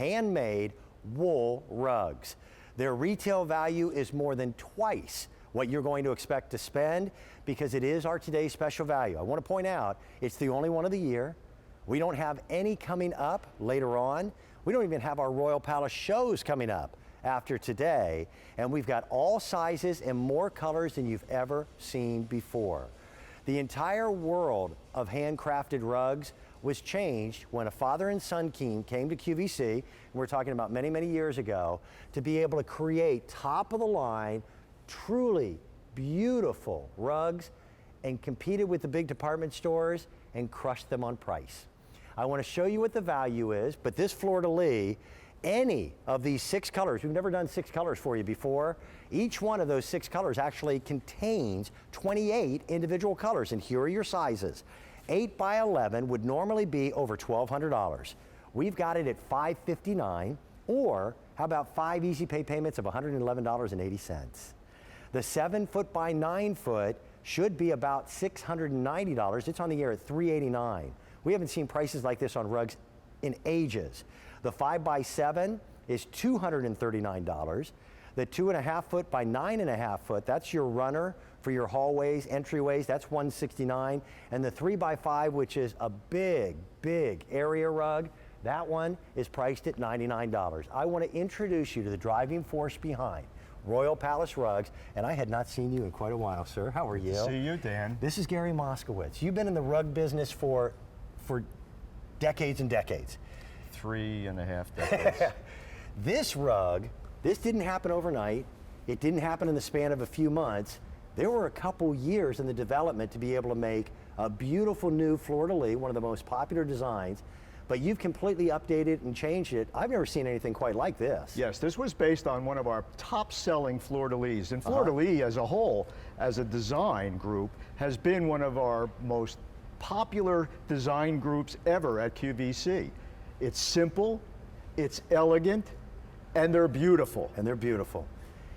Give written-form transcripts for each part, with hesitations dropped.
handmade wool rugs. Their retail value is more than twice what you're going to expect to spend because it is our today's special value. I want to point out, it's the only one of the year. We don't have any coming up later on. We don't even have our Royal Palace shows coming up after today. And we've got all sizes and more colors than you've ever seen before. The entire world of handcrafted rugs was changed when a father and son team came to QVC, and we're talking about many, many years ago, to be able to create top of the line, truly beautiful rugs and competed with the big department stores and crushed them on price. I want to show you what the value is, but this fleur-de-lis, any of these 6 colors, we've never done 6 colors for you before, each one of those 6 colors actually contains 28 individual colors, and here are your sizes. 8 by 11 would normally be over $1,200. We've got it at $559, or how about 5 easy pay payments of $111.80. The 7 foot by 9 foot should be about $690. It's on the air at $389. We haven't seen prices like this on rugs in ages. The 5 by 7 is $239. The 2.5 foot by 9.5 foot, that's your runner for your hallways, entryways, that's $169. And the 3 by 5, which is a big, big area rug, that one is priced at $99. I want to introduce you to the driving force behind Royal Palace Rugs, and I had not seen you in quite a while, sir. How are you? Good to see you, Dan. This is Gary Moskowitz. You've been in the rug business for decades and decades. 3.5 decades. This rug, this didn't happen overnight. It didn't happen in the span of a few months. There were a couple years in the development to be able to make a beautiful new fleur-de-lis, one of the most popular designs, but you've completely updated and changed it. I've never seen anything quite like this. Yes, this was based on one of our top-selling fleur-de-lis. And fleur-de-lis as a whole, as a design group, has been one of our most popular design groups ever at QVC. It's simple, it's elegant, and they're beautiful. And they're beautiful.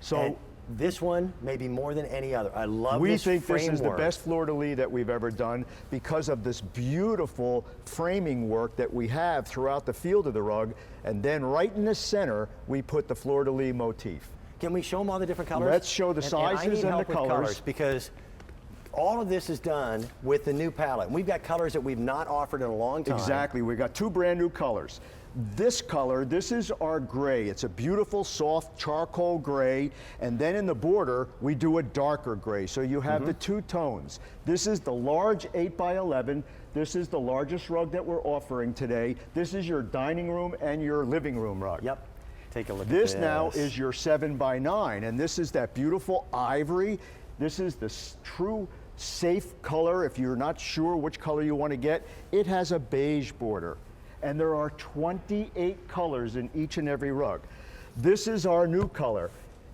So and this one maybe more than any other. I love we this think framework. This is the best fleur-de-lis that we've ever done because of this beautiful framing work that we have throughout the field of the rug. And then right in the center, we put the fleur-de-lis motif. Can we show them all the different colors? Let's show the sizes and the colors. Because all of this is done with the new palette. We've got colors that we've not offered in a long time. Exactly, we've got 2 brand new colors. This color, this is our gray. It's a beautiful, soft charcoal gray, and then in the border, we do a darker gray. So you have the 2 tones. This is the large 8 by 11. This is the largest rug that we're offering today. This is your dining room and your living room rug. Yep, take a look at this. This now is your 7 by 9, and this is that beautiful ivory. This is the true safe color if you're not sure which color you want to get. It has a beige border, and there are 28 colors in each and every rug. This is our new color.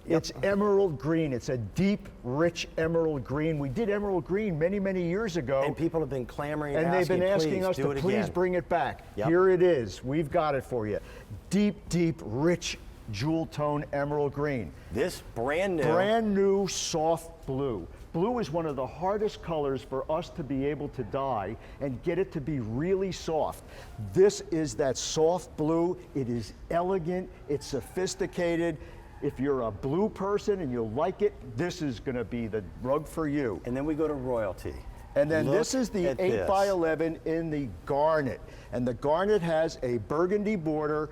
It's emerald green. It's a deep, rich emerald green. We did emerald green many, many years ago. And people have been clamoring and they've been asking us to please bring it back. Here it is. We've got it for you. Deep, deep, rich jewel tone emerald green. This brand new. Brand new soft blue. Blue is one of the hardest colors for us to be able to dye and get it to be really soft. This is that soft blue. It is elegant, it's sophisticated. If you're a blue person and you like it, this is gonna be the rug for you. And then we go to royalty. And then this is the 8 by 11 in the garnet. And the garnet has a burgundy border,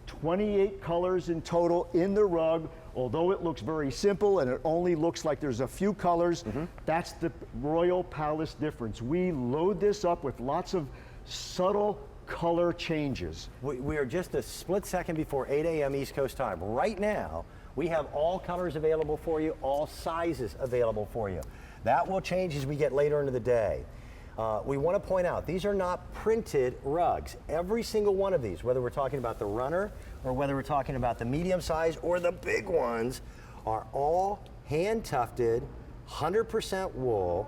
28 colors in total in the rug. Although it looks very simple and it only looks like there's a few colors, that's the Royal Palace difference. We load this up with lots of subtle color changes. We are just a split second before 8 a.m. East Coast time. Right now, we have all colors available for you, all sizes available for you. That will change as we get later into the day. We want to point out, these are not printed rugs. Every single one of these, whether we're talking about the runner or whether we're talking about the medium size or the big ones, are all hand tufted, 100% wool,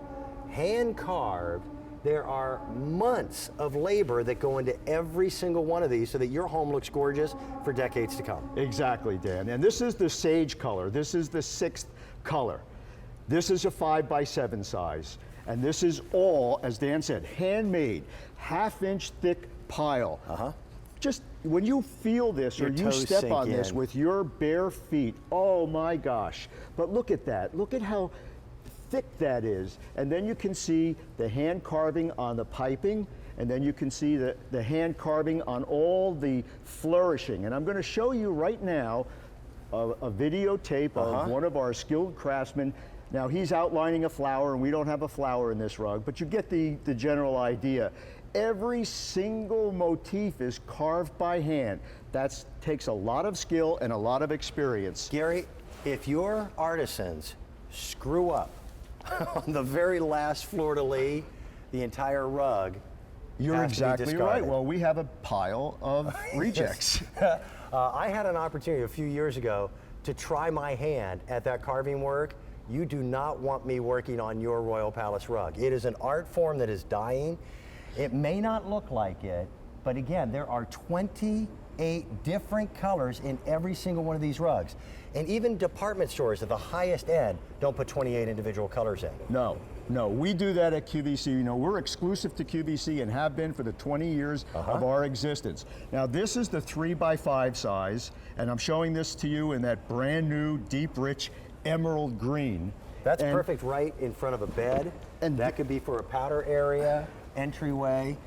hand carved. There are months of labor that go into every single one of these so that your home looks gorgeous for decades to come. Exactly, Dan. And this is the sage color. This is the 6th color. This is a 5 by 7 size. And this is all, as Dan said, handmade, 1/2 inch thick pile. Just when you feel this or Your you toes step sink on this in. with your bare feet, oh my gosh. But look at that. Look at how thick that is. And then you can see the hand carving on the piping, and then you can see the hand carving on all the flourishing. And I'm going to show you right now a videotape of one of our skilled craftsmen. Now he's outlining a flower, and we don't have a flower in this rug, but you get the general idea. Every single motif is carved by hand. That takes a lot of skill and a lot of experience. Gary, if your artisans screw up on the very last fleur-de-lis, the entire rug You're has to be exactly discarded. right. Well, we have a pile of rejects. I had an opportunity a few years ago to try my hand at that carving work. You do not want me working on your Royal Palace rug. It is an art form that is dying. It may not look like it, but again, there are 28 different colors in every single one of these rugs. And even department stores at the highest end don't put 28 individual colors in. No, we do that at QVC. You know, we're exclusive to QVC and have been for the 20 years of our existence. Now, this is the 3x5 size, and I'm showing this to you in that brand new, deep, rich emerald green. That's perfect right in front of a bed, and that could be for a powder area, entryway.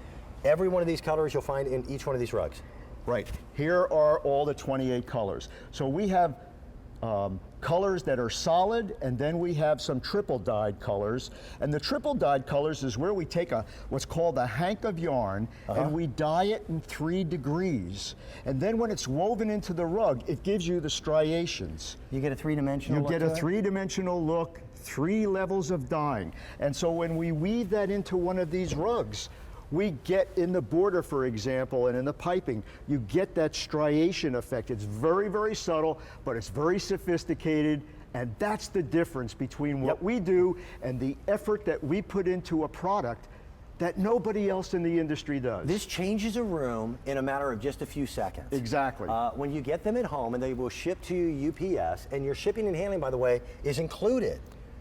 Every one of these colors you'll find in each one of these rugs. Right. Here are all the 28 colors. So we have colors that are solid, and then we have some triple dyed colors. And the triple dyed colors is where we take what's called a hank of yarn, and we dye it in 3 degrees. And then when it's woven into the rug, it gives you the striations. You get a three-dimensional look You get a to it? three-dimensional look, 3 levels of dyeing. And so when we weave that into one of these rugs, we get in the border, for example, and in the piping, you get that striation effect. It's very, very subtle, but it's very sophisticated, and that's the difference between what we do and the effort that we put into a product that nobody else in the industry does. This changes a room in a matter of just a few seconds. Exactly. When you get them at home, and they will ship to you UPS, and your shipping and handling, by the way, is included.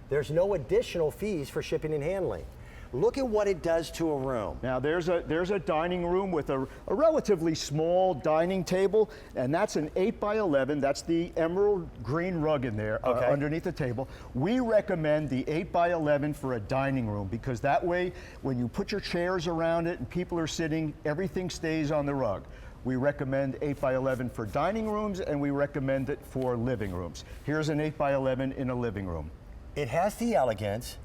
There's no additional fees for shipping and handling. Look at what it does to a room. Now there's a dining room with a relatively small dining table, and that's an 8x11. That's the emerald green rug in there underneath the table. We recommend the 8x11 for a dining room because that way, when you put your chairs around it and people are sitting, everything stays on the rug. We recommend 8x11 for dining rooms, and we recommend it for living rooms. Here's an 8x11 in a living room. It has the elegance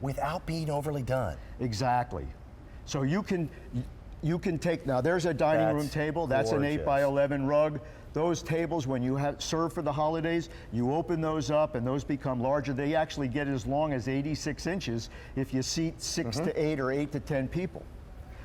without being overly done. Exactly. So you can take, now there's a dining room table, that's gorgeous. an 8x11 rug. Those tables, when you serve for the holidays, you open those up and those become larger. They actually get as long as 86 inches if you seat 6 to 8 or 8 to 10 people.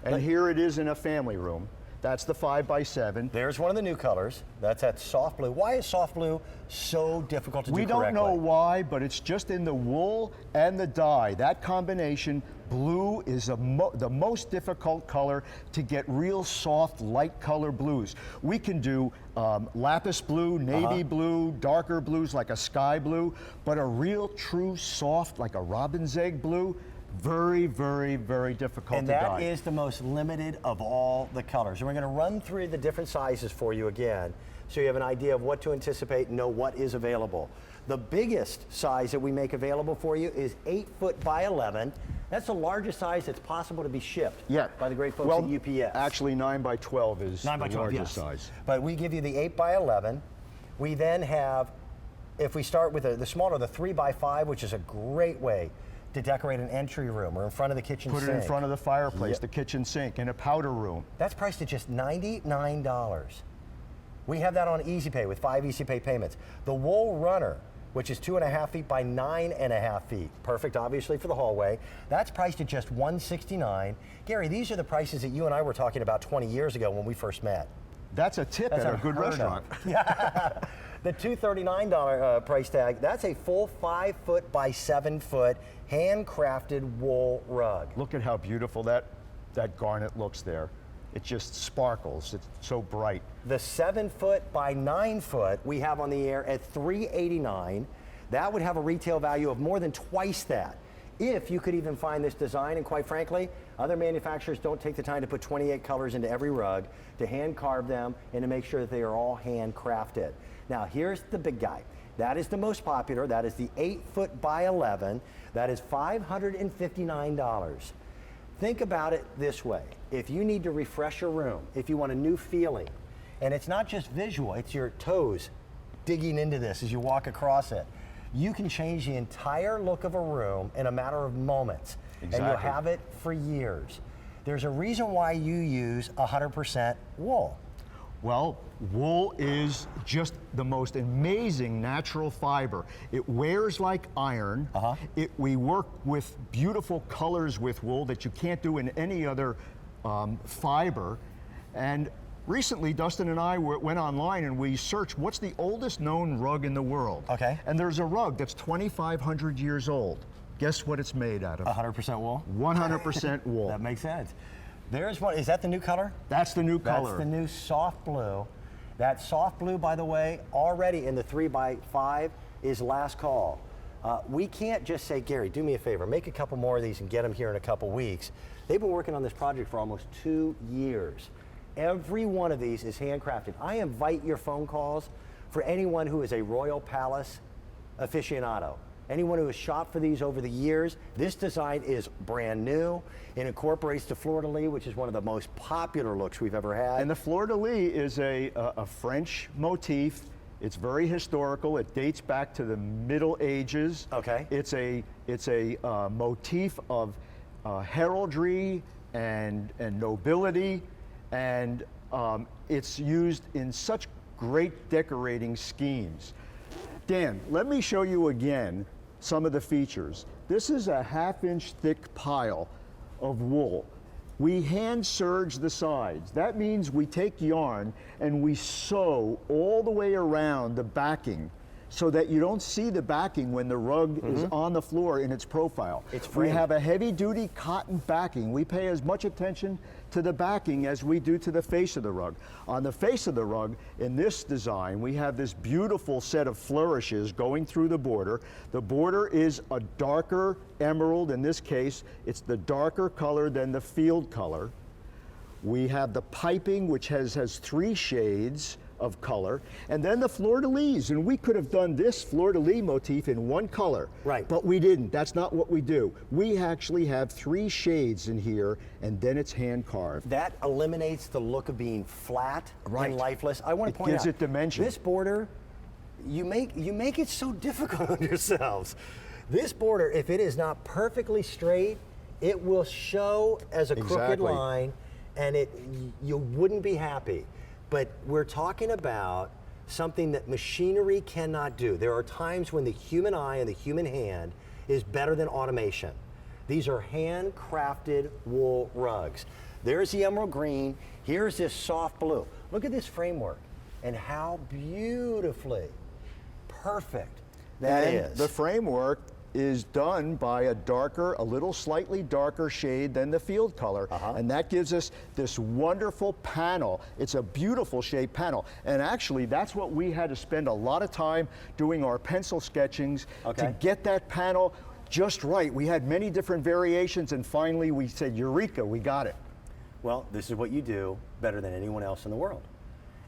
And here it is in a family room. That's the 5x7. There's one of the new colors. That's that soft blue. Why is soft blue so difficult to do correctly? We don't know why, but it's just in the wool and the dye. That combination, blue is the most difficult color to get real soft, light color blues. We can do lapis blue, navy blue, darker blues like a sky blue, but a real true soft like a robin's egg blue, very, very, very difficult to dye. And that is the most limited of all the colors. And we're going to run through the different sizes for you again, so you have an idea of what to anticipate and know what is available. The biggest size that we make available for you is 8 foot by 11. That's the largest size that's possible to be shipped by the great folks at UPS. Actually 9x12 is 9 by 12, the largest yes. size. But we give you the 8 by 11. We then have, if we start with the smaller, the 3 by 5, which is a great way to decorate an entry room or in front of the kitchen sink. Put it in front of the fireplace, the kitchen sink, in a powder room. That's priced at just $99. We have that on Easy Pay with 5 Easy Pay payments. The Wool Runner, which is 2.5 feet by 9.5 feet, perfect obviously for the hallway. That's priced at just $169. Gary, these are the prices that you and I were talking about 20 years ago when we first met. That's a tip at a good restaurant. Yeah. The $239 price tag, that's a full 5 foot by 7 foot handcrafted wool rug. Look at how beautiful that garnet looks there. It just sparkles, it's so bright. The 7 foot by 9 foot we have on the air at $389. That would have a retail value of more than twice that. if you could even find this design, and quite frankly, other manufacturers don't take the time to put 28 colors into every rug, to hand carve them, and to make sure that they are all handcrafted. Now here's the big guy. That is the most popular. That is the 8 by 11. That is $559. Think about it this way. If you need to refresh a room, if you want a new feeling, and it's not just visual, it's your toes digging into this as you walk across it, you can change the entire look of a room in a matter of moments. Exactly. And you'll have it for years. There's a reason why you use 100% wool. Well, wool is just the most amazing natural fiber. It wears like iron. We work with beautiful colors with wool that you can't do in any other fiber. And recently, Dustin and I went online and we searched what's the oldest known rug in the world. Okay. And there's a rug that's 2,500 years old. Guess what it's made out of? 100% wool? 100% wool. That makes sense. There's one, is that the new color? That's the new color. That's the new soft blue. That soft blue, by the way, already in the 3 by 5 is last call. We can't just say, Gary, do me a favor, make a couple more of these and get them here in a couple weeks. They've been working on this project for almost 2 years. Every one of these is handcrafted. I invite your phone calls for anyone who is a Royal Palace aficionado. Anyone who has shopped for these over the years, this design is brand new. It incorporates the fleur-de-lis, which is one of the most popular looks we've ever had. And the fleur-de-lis is a French motif. It's very historical. It dates back to the Middle Ages. Okay. It's a motif of heraldry and nobility, and it's used in such great decorating schemes. Dan, let me show you again some of the features. This is a 1/2-inch thick pile of wool. We hand serge the sides. That means we take yarn and we sew all the way around the backing so that you don't see the backing when the rug is on the floor in its profile. It's we framed. have a heavy-duty cotton backing. We pay as much attention to the backing as we do to the face of the rug. On the face of the rug, in this design, we have this beautiful set of flourishes going through the border. The border is a darker emerald. In this case, it's the darker color than the field color. We have the piping, which has 3 shades of color, and then the fleur-de-lis, and we could have done this fleur-de-lis motif in 1 color, right? But we didn't. That's not what we do. We actually have 3 shades in here, and then it's hand carved. That eliminates the look of being flat Right. and lifeless. I want to point out, gives it dimension. This border, you make it so difficult on yourselves. This border, if it is not perfectly straight, it will show as a crooked Exactly. line, and you wouldn't be happy. But we're talking about something that machinery cannot do. There are times when the human eye and the human hand is better than automation. These are handcrafted wool rugs. There's the emerald green, here's this soft blue. Look at this framework and how beautifully perfect that is. The framework is done by a little slightly darker shade than the field color, and that gives us this wonderful panel. It's a beautiful shaped panel, and actually that's what we had to spend a lot of time doing our pencil sketchings to get that panel just right. We had many different variations, and finally we said, Eureka, we got it. Well, this is what you do better than anyone else in the world.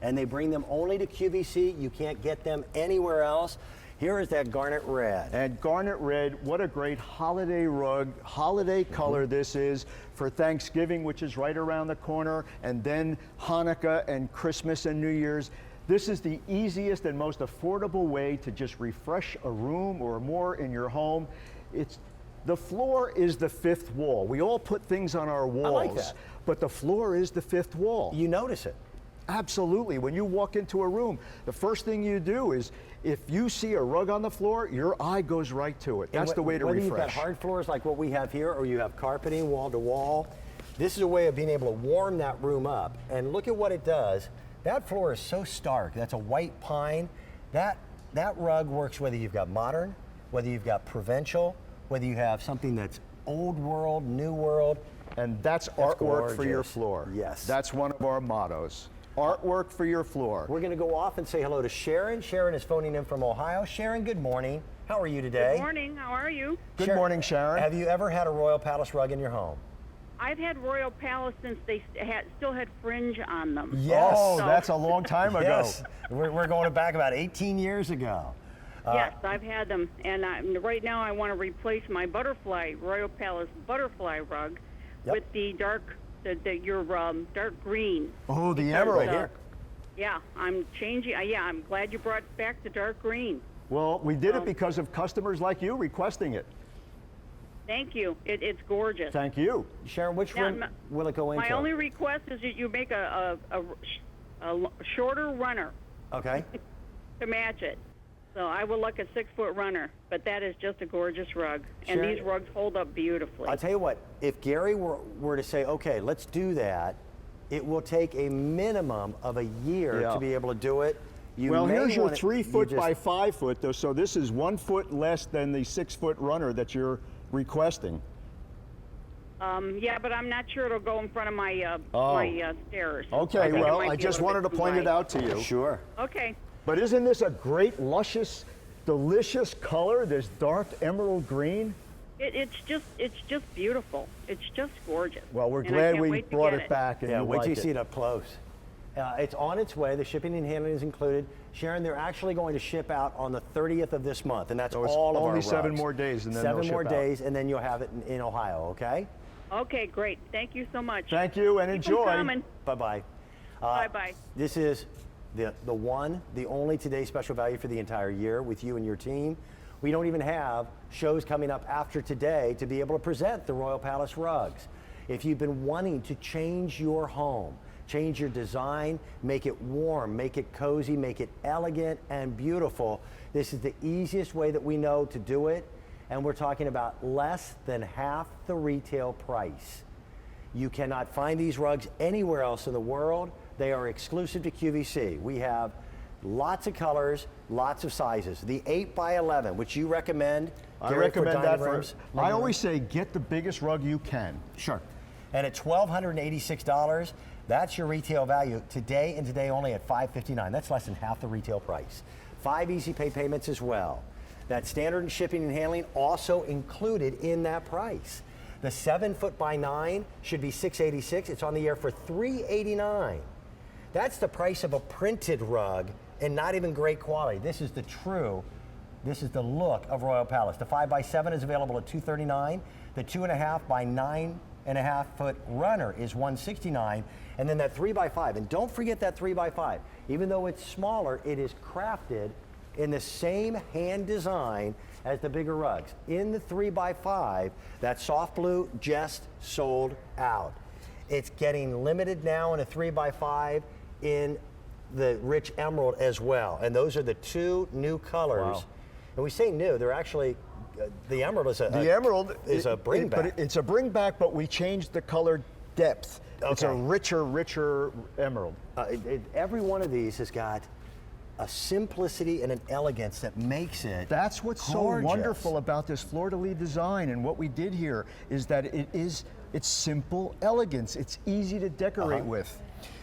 And they bring them only to QVC. You can't get them anywhere else. Here is that garnet red. And garnet red, what a great holiday rug, holiday color this is for Thanksgiving, which is right around the corner, and then Hanukkah and Christmas and New Year's. This is the easiest and most affordable way to just refresh a room or more in your home. The floor is the 5th wall. We all put things on our walls, I like that. but the floor is the 5th wall. You notice it. Absolutely. When you walk into a room, the first thing you do is, if you see a rug on the floor, your eye goes right to it. That's the way to whether refresh. You've got hard floors like what we have here, or you have carpeting wall to wall, this is a way of being able to warm that room up. And look at what it does. That floor is so stark. That's a white pine. That rug works whether you've got modern, whether you've got provincial, whether you have something that's old world, new world. And that's artwork for your gorgeous. floor. Yes. That's one of our mottos. artwork for your floor. We're going to go off and say hello to Sharon. Sharon is phoning in from Ohio. Sharon, good morning. How are you today? Good morning. How are you? Good morning, Sharon. Have you ever had a Royal Palace rug in your home? I've had Royal Palace since they still had fringe on them. Yes. Oh, So- that's a long time ago. Yes. We're going back about 18 years ago. Yes, I've had them, and right now I want to replace my Royal Palace butterfly rug Yep. with the dark green. Oh, the Because, emerald. here. Yeah, I'm changing. Yeah, I'm glad you brought back the dark green. Well, we did it because of customers like you requesting it. Thank you. It's gorgeous. Thank you. Sharon, which Now, room will it go into? My only request is that you make a shorter runner Okay. to match it. So I would like a 6-foot runner, but that is just a gorgeous rug. And Sharon, these rugs hold up beautifully. I'll tell you what, if Gary were to say, okay, let's do that, it will take a minimum of a year Yeah. to be able to do it. You Well, may here's your wanna- 3 foot you by just- 5 foot, though, so this is 1 foot less than the 6-foot runner that you're requesting. Yeah, but I'm not sure it'll go in front of my stairs. Okay, I think it well, might I be a just little wanted to bit too point it wide. out to you. Sure. Okay. But isn't this a great, luscious, delicious color, this dark emerald green? It's just beautiful. It's just gorgeous. Well, we're And I glad can't we wait to brought get it back and Yeah, you wait till you like see it. it up close. It's on its way. The shipping and handling is included. Sharon, they're actually going to ship out on the 30th of this month, and that's So it's all of our only 7 rugs. more days, and then 7 they'll more ship out. days, and then you'll have it in Ohio, okay? Okay, great. Thank you so much. Thank you and Keep 'em enjoy. coming. Bye-bye. Bye-bye. This is the one, the only Today Special Value for the entire year with you and your team. We don't even have shows coming up after today to be able to present the Royal Palace rugs. If you've been wanting to change your home, change your design, make it warm, make it cozy, make it elegant and beautiful, this is the easiest way that we know to do it. And we're talking about less than half the retail price. You cannot find these rugs anywhere else in the world. They are exclusive to QVC. We have lots of colors, lots of sizes. The 8x11, which you recommend. I Gary, recommend dining that for. rooms, I living always say get the biggest rug you can. Sure. And at $1,286, that's your retail value today and today only at $559. That's less than half the retail price. 5 easy pay payments as well. That standard shipping and handling also included in that price. The 7 foot by 9 should be $686. It's on the air for $389. That's the price of a printed rug and not even great quality. This is the look of Royal Palace. The 5 by 7 is available at $239. The 2.5 by 9.5 foot runner is $169. And then that 3 by 5, and don't forget that 3 by 5. Even though it's smaller, it is crafted in the same hand design as the bigger rugs. In the 3 by 5, that soft blue just sold out. It's getting limited now in a 3 by 5 in the rich emerald as well. And those are the 2 new colors. Wow. And we say new, they're actually, the emerald is The emerald is a bring back. But it's a bring back, but we changed the color depth. It's a Okay. richer emerald. Every one of these has got a simplicity and an elegance that makes it That's what's gorgeous. so wonderful about this fleur-de-lis design, and what we did here is that it's simple elegance. It's easy to decorate with.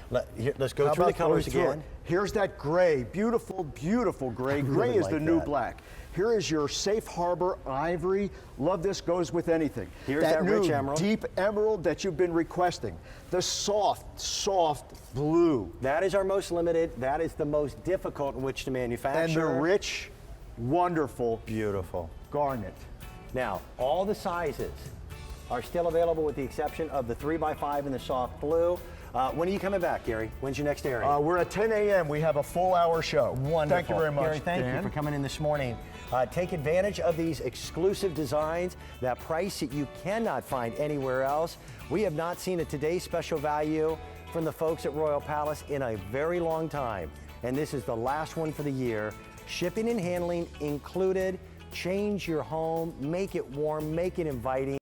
Let's go How through the about going colors through it? again. Here's that gray, beautiful, beautiful gray. really Gray is like the new that. black. Here is your safe harbor ivory. Love this, goes with anything. Here's that new rich emerald. deep emerald that you've been requesting. The soft blue. That is our most limited. That is the most difficult in which to manufacture. And the rich, wonderful Beautiful. garnet. Now, all the sizes are still available with the exception of the 3 by 5 and the soft blue. When are you coming back, Gary? When's your next airing? We're at 10 a.m. We have a full hour show. Wonderful. Thank you very much, Gary, thank you Dan. for coming in this morning. Take advantage of these exclusive designs, that price that you cannot find anywhere else. We have not seen a Today's Special Value from the folks at Royal Palace in a very long time. And this is the last one for the year. Shipping and handling included. Change your home, make it warm, make it inviting.